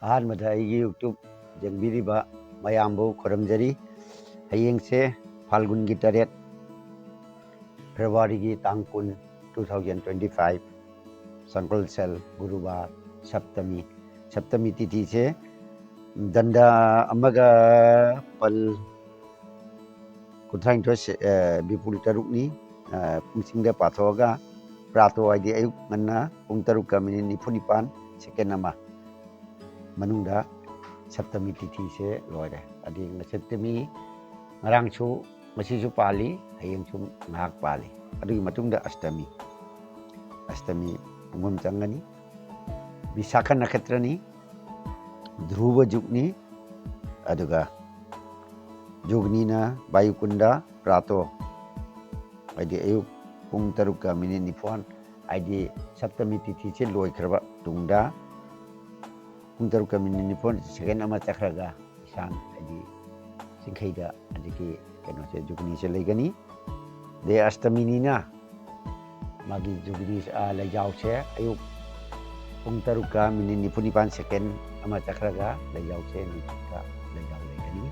ꯑꯍꯥꯟꯕꯗ ꯑꯩꯒꯤ ꯌꯨꯇ꯭ꯌꯨꯕ ꯌꯦꯡꯕꯤꯔꯤꯕ ꯃꯌꯥꯝꯕꯨ ꯈꯨꯔꯨꯝꯖꯔꯤ. ꯍꯌꯦꯡꯁꯦ ꯐꯥꯜꯒꯨꯟꯒꯤ 8 ꯐꯦꯕ꯭ꯔꯨꯋꯥꯔꯤꯒꯤ ꯇꯥꯡ 10 2025 ꯁꯪꯀꯜꯁꯦꯜ ꯒꯨꯔꯨꯕꯥꯔ ꯁꯞꯇꯃꯤ. ꯁꯞꯇꯃꯤ ꯇꯤꯊꯤꯁꯦ ꯗꯟꯗꯥ ꯑꯃꯒ ꯄꯜ 39 ꯕꯤꯄꯨꯜ 3ꯅꯤ. ꯄꯨꯡꯁꯤꯡꯗ ꯄꯥꯊꯣꯛꯑꯒ ꯄ꯭ꯔꯥꯇꯣ ꯍꯥꯏꯗꯤ ꯑꯌꯨꯛ ꯉꯟꯅ ꯄꯨꯡ 7:49 ꯁꯦꯀꯦꯟ ꯑꯃ ꯃꯅꯨꯡꯗ ꯁꯞꯇꯃꯤ ꯇꯤꯊꯤꯁꯦ ꯂꯣꯏꯔꯦ. ꯑꯗꯨꯒ ꯁꯞꯇꯃꯤ ꯉꯔꯥꯡꯁꯨ ꯉꯁꯤꯁꯨ ꯄꯥꯜꯂꯤ, ꯍꯌꯦꯡꯁꯨ ꯉꯥꯏꯍꯥꯛ ꯄꯥꯜꯂꯤ. ꯑꯗꯨꯒꯤ ꯃꯇꯨꯡꯗ ꯑꯁꯇꯃꯤ. ꯑꯁꯇꯃꯤ ꯄꯨꯡꯐꯝ ꯆꯪꯒꯅꯤ. ꯕꯤꯁꯥꯈꯥ ꯅꯈꯇ꯭ꯔꯅꯤ, ꯙ꯭ꯔꯨꯕ ꯖꯨꯒꯅꯤ. ꯑꯗꯨꯒ ꯖꯨꯒꯅꯤꯅ ꯚꯥꯌꯨꯀꯨꯟꯗ ꯄ꯭ꯔꯥꯇꯣ ꯍꯥꯏꯗꯤ ꯑꯌꯨꯛ ꯄꯨꯡ 7:09 ꯍꯥꯏꯗꯤ ꯁꯞꯇꯃꯤ ꯇꯤꯊꯤꯁꯦ ꯂꯣꯏꯈ꯭ꯔꯕ ꯇꯨꯡꯗ ꯄꯨꯡ 7:09 ꯁꯦꯀꯦꯟ ꯑꯃ ꯆꯠꯈ꯭ꯔꯒ ꯏꯁꯥꯡ ꯍꯥꯏꯗꯤ ꯆꯤꯡꯈꯩꯗ ꯑꯗꯒꯤ ꯀꯩꯅꯣꯁꯦ ꯖꯨꯒꯅꯤꯁꯦ ꯂꯩꯒꯅꯤ. ꯗꯦ ꯑꯁꯇꯃꯤꯅꯤꯅ ꯃꯥꯒꯤ ꯖꯨꯒꯅꯤ ꯂꯩꯖꯥꯎꯁꯦ ꯑꯌꯨꯛ ꯄꯨꯡ 7:09 ꯁꯦꯀꯦꯟ ꯑꯃ ꯆꯠꯈ꯭ꯔꯒ ꯂꯩꯖꯥꯎꯁꯦ ꯅꯨꯡꯁꯤꯠꯇ ꯂꯩꯖꯥꯎ ꯂꯩꯒꯅꯤ.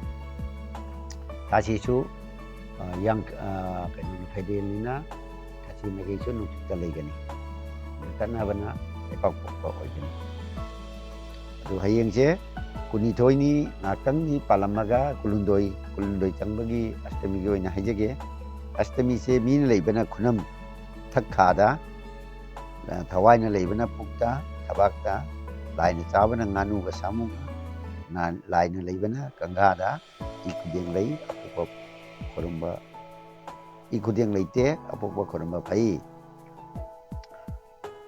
ꯊꯥꯁꯤꯁꯨ ꯀꯩꯅꯣ ꯐꯩꯗꯦꯜꯅꯤꯅ ꯊꯥꯁꯤ ꯃꯥꯏꯀꯩꯁꯨ ꯅꯨꯡꯁꯤꯠꯇ ꯂꯩꯒꯅꯤ. ꯆꯠꯅꯕꯅ ꯂꯩꯄꯥꯛ ꯄꯣꯛꯄ ꯑꯣꯏꯒꯅꯤ. ꯑꯗꯨ ꯍꯌꯦꯡꯁꯦ 12ꯅꯤ. ꯉꯥꯛꯇꯪꯗꯤ ꯄꯥꯜꯂꯝꯃꯒ 12 ꯆꯪꯕꯒꯤ ꯑꯁꯇꯃꯤꯒꯤ ꯑꯣꯏꯅ ꯍꯥꯏꯖꯒꯦ. ꯑꯁꯇꯃꯤꯁꯦ ꯃꯤꯅ ꯂꯩꯕꯅ ꯈꯨꯅꯝ ꯊꯛꯈꯥꯗ, ꯊꯋꯥꯏꯅ ꯂꯩꯕꯅ ꯄꯨꯛꯇ, ꯊꯕꯥꯛꯇ, ꯂꯥꯏꯅ ꯆꯥꯕꯅ ꯉꯥꯅꯨꯒ ꯁꯥꯃꯨꯒ, ꯂꯥꯏꯅ ꯂꯩꯕꯅ ꯀꯪꯒꯥꯗ. ꯏ ꯈꯨꯗꯦꯡ ꯂꯩ, ꯑꯄꯣꯛꯄ ꯈꯨꯔꯨꯝꯕ ꯏ ꯈꯨꯗꯦꯡ ꯂꯩꯇꯦ, ꯑꯄꯣꯛꯄ ꯈꯨꯔꯨꯝꯕ ꯐꯩ.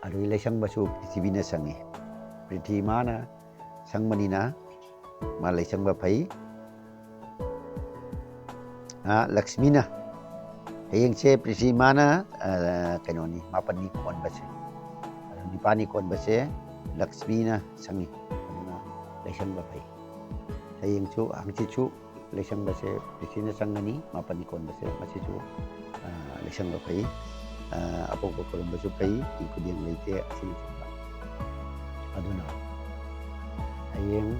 ꯑꯗꯨꯒꯤ ꯂꯩꯁꯪꯕꯁꯨ ꯄ꯭ꯔꯤꯊꯤꯕꯤꯅ ꯁꯪꯉꯤ. ꯄ꯭ꯔꯤꯊꯤ ꯃꯥꯅ ꯁꯪꯕꯅꯤꯅ ꯃꯥ ꯂꯩꯁꯪꯕ ꯐꯩ. ꯂꯛꯁꯃꯤꯅ ꯍꯌꯦꯡꯁꯦ ꯄ꯭ꯔꯤꯊꯤ ꯃꯥꯅ ꯀꯩꯅꯣꯅꯤ 9ꯅꯤ ꯀꯣꯟꯕꯁꯦ. 9ꯅꯤ ꯀꯣꯟꯕꯁꯦ ꯂꯛꯁꯃꯤꯅ ꯁꯪꯉꯤ. ꯑꯗꯨꯅ ꯂꯩꯁꯪꯕ ꯐꯩ. ꯍꯌꯦꯡꯁꯨ ꯍꯪꯆꯤꯠꯁꯨ ꯂꯩꯁꯪꯕꯁꯦ ꯄ꯭ꯔꯤꯊꯤꯅ ꯆꯪꯒꯅꯤ. 9ꯅꯤ ꯀꯣꯟꯕꯁꯦ ꯃꯁꯤꯁꯨ ꯂꯩꯁꯪꯕ ꯐꯩ. ꯑꯄꯣꯛꯄ ꯈꯨꯔꯨꯝꯕꯁꯨ ꯐꯩ. ꯏ ꯈꯨꯗꯦꯡ ꯂꯩꯇꯦ ꯑꯁꯤꯅꯆꯤꯡꯕ. ꯑꯗꯨꯅ ꯍꯌꯦꯡ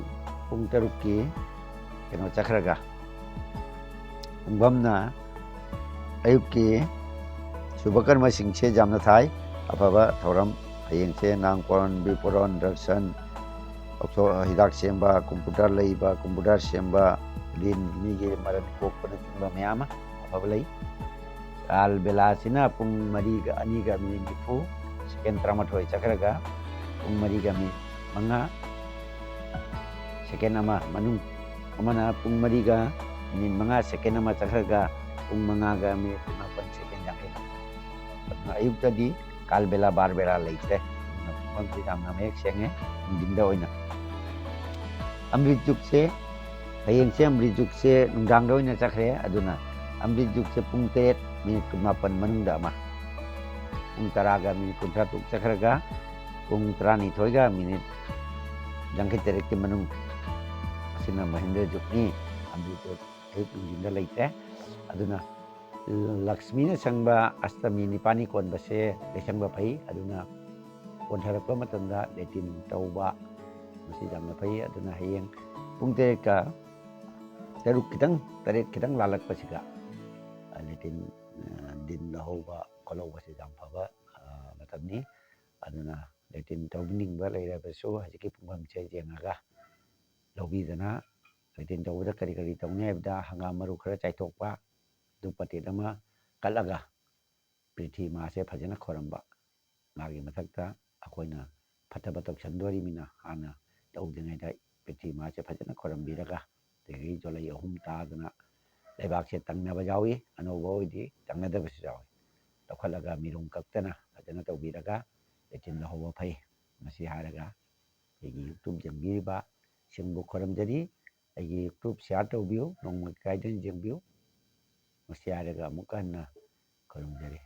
ꯄꯨꯡ 7ꯀꯤ ꯀꯩꯅꯣ ꯆꯠꯈ꯭ꯔꯒ ꯄꯨꯡꯐꯝꯅ ꯑꯌꯨꯛꯀꯤ ꯁꯨꯚꯀꯔꯃꯁꯤꯡꯁꯦ ꯌꯥꯝꯅ ꯊꯥꯏ. ꯑꯐꯕ ꯊꯧꯔꯝ. ꯍꯌꯦꯡꯁꯦ ꯅꯥꯡꯄꯣꯟ, ꯕꯤꯄꯨꯔꯣꯟ, ꯗ꯭ꯔꯛꯁꯟ, ꯍꯤꯗꯥꯛ ꯁꯦꯝꯕ, ꯀꯝꯄꯨꯇꯔ ꯂꯩꯕ, ꯀꯝꯄꯨꯇꯔ ꯁꯦꯝꯕ, ꯂꯤꯟ ꯃꯤꯒꯤ ꯃꯔꯟ ꯀꯣꯛꯄꯅꯆꯤꯡꯕ ꯃꯌꯥꯝ ꯑꯃ ꯑꯐꯕ ꯂꯩ. ꯀꯥꯜ ꯕꯦꯂꯥꯁꯤꯅ ꯄꯨꯡ 4:02 ꯁꯦꯀꯦꯟ 18 ꯆꯠꯈ꯭ꯔꯒ ꯄꯨꯡ 4:05 ꯁꯦꯀꯦꯟ ꯑꯃ ꯃꯅꯨꯡ ꯑꯃꯅ ꯄꯨꯡ 4:05 ꯁꯦꯀꯦꯟ ꯑꯃ ꯆꯠꯈ꯭ꯔꯒ ꯄꯨꯡ 5:09 ꯁꯦꯀꯦꯟ ꯌꯥꯡꯈꯩ. ꯑꯗꯨꯅ ꯑꯌꯨꯛꯇꯗꯤ ꯀꯥꯜꯕꯦꯂꯥ ꯕꯥꯔꯕꯦꯂꯥ ꯂꯩꯇ꯭ꯔꯦ. ꯑꯗꯨꯅ ꯄꯨꯡꯐꯝꯁꯦ ꯌꯥꯝꯅ ꯃꯌꯦꯛ ꯁꯦꯡꯉꯦ ꯅꯨꯡꯊꯤꯟꯗ ꯑꯣꯏꯅ. ꯑꯃ꯭ꯔꯤꯠ ꯖꯨꯒꯁꯦ ꯍꯌꯦꯡꯁꯦ ꯑꯃ꯭ꯔꯤꯠ ꯖꯨꯒꯁꯦ ꯅꯨꯡꯗꯥꯡꯗ ꯑꯣꯏꯅ ꯆꯠꯈ꯭ꯔꯦ. ꯑꯗꯨꯅ ꯑꯃ꯭ꯔꯤꯠ ꯖꯨꯒꯁꯦ ꯄꯨꯡ 8:17 ꯃꯅꯨꯡꯗ ꯑꯃ, ꯄꯨꯡ 10:30 ꯆꯠꯈ꯭ꯔꯒ ꯄꯨꯡ 12:48 ꯃꯅꯨꯡ ꯑꯁꯤꯅ ꯃꯍꯦꯟꯗ꯭ꯔ ꯖꯨꯒꯅꯤ. ꯑꯃ꯭ꯔꯤꯠ ꯖꯨꯒ ꯑꯌꯨꯛ ꯅꯨꯡꯊꯤꯟꯗ ꯂꯩꯇ꯭ꯔꯦ. ꯑꯗꯨꯅ ꯂꯛꯁꯃꯤꯅ ꯆꯪꯕ ꯑꯁꯇꯃꯤ 9ꯅꯤ ꯀꯣꯟꯕꯁꯦ ꯂꯩꯁꯪꯕ ꯐꯩ. ꯑꯗꯨꯅ ꯀꯣꯟꯊꯔꯛꯄ ꯃꯇꯝꯗ ꯂꯦꯇꯤꯟ ꯇꯧꯕ ꯃꯁꯤ ꯌꯥꯝꯅ ꯐꯩ. ꯑꯗꯨꯅ ꯍꯌꯦꯡ ꯄꯨꯡ 8 ꯈꯤꯇꯪ ꯂꯥꯜꯂꯛꯄꯁꯤꯒ ꯂꯦꯇꯤꯟ ꯗꯤꯟ ꯂꯧꯍꯧꯕ ꯈꯣꯠꯍꯧꯕꯁꯤ ꯌꯥꯝ ꯐꯕ ꯃꯇꯝꯅꯤ. ꯑꯗꯨꯅ ꯂꯦꯇꯤꯟ ꯇꯧꯕꯤꯅꯤꯡꯕ ꯂꯩꯔꯕꯁꯨ ꯍꯧꯖꯤꯛꯀꯤ ꯄꯨꯡꯐꯝꯁꯦ ꯌꯦꯡꯉꯒ ꯂꯧꯕꯤꯗꯅ ꯂꯦꯇꯤꯟ ꯇꯧꯕꯗ ꯀꯔꯤ ꯀꯔꯤ ꯇꯧꯅꯤ ꯍꯥꯏꯕꯗ ꯍꯪꯒꯥꯝ ꯃꯔꯨ ꯈꯔ ꯆꯥꯏꯊꯣꯛꯄ, ꯑꯗꯨ ꯄꯇꯦꯠ ꯑꯃ ꯀꯠꯂꯒ ꯄ꯭ꯔꯤꯊꯤ ꯃꯥꯁꯦ ꯐꯖꯅ ꯈꯣꯏꯔꯝꯕ. ꯃꯥꯒꯤ ꯃꯊꯛꯇ ꯑꯩꯈꯣꯏꯅ ꯐꯠꯇꯕ ꯇꯧꯁꯟꯗꯣꯔꯤꯕꯅꯤꯅ ꯍꯥꯟꯅ ꯇꯧꯗ꯭ꯔꯤꯉꯩꯗ ꯄ꯭ꯔꯤꯊꯤ ꯃꯥꯁꯦ ꯐꯖꯅ ꯈꯣꯏꯔꯝꯕꯤꯔꯒ ꯑꯗꯒꯤ ꯖꯣꯂꯩ 3 ꯇꯥꯗꯅ ꯂꯩꯕꯥꯛꯁꯦ ꯇꯪꯅꯕ ꯌꯥꯎꯏ. ꯑꯅꯧꯕ ꯑꯣꯏꯗꯤ ꯇꯪꯅꯗꯕꯁꯨ ꯌꯥꯎꯏ. ꯂꯧꯈꯠꯂꯒ ꯃꯤꯔꯨꯝ ꯀꯛꯇꯅ ꯐꯖꯅ ꯇꯧꯕꯤꯔꯒ ꯂꯦꯇꯤꯟ ꯂꯧꯍꯧꯕ ꯐꯩ. ꯃꯁꯤ ꯍꯥꯏꯔꯒ ꯑꯩꯒꯤ ꯌꯨꯇ꯭ꯌꯨꯕ ꯌꯦꯡꯕꯤꯔꯤꯕ ꯁꯤꯡꯕꯨ ꯈꯨꯔꯨꯝꯖꯔꯤ. ꯑꯩꯒꯤ ꯌꯨꯇ꯭ꯌꯨꯕ ꯁꯤꯌꯥꯔ ꯇꯧꯕꯤꯌꯨ, ꯅꯣꯡꯃ ꯀꯥꯏꯗꯅ ꯌꯦꯡꯕꯤꯌꯨ. ꯃꯁꯤ ꯍꯥꯏꯔꯒ ꯑꯃꯨꯛꯀ ꯍꯟꯅ ꯈꯨꯔꯨꯝꯖꯔꯤ.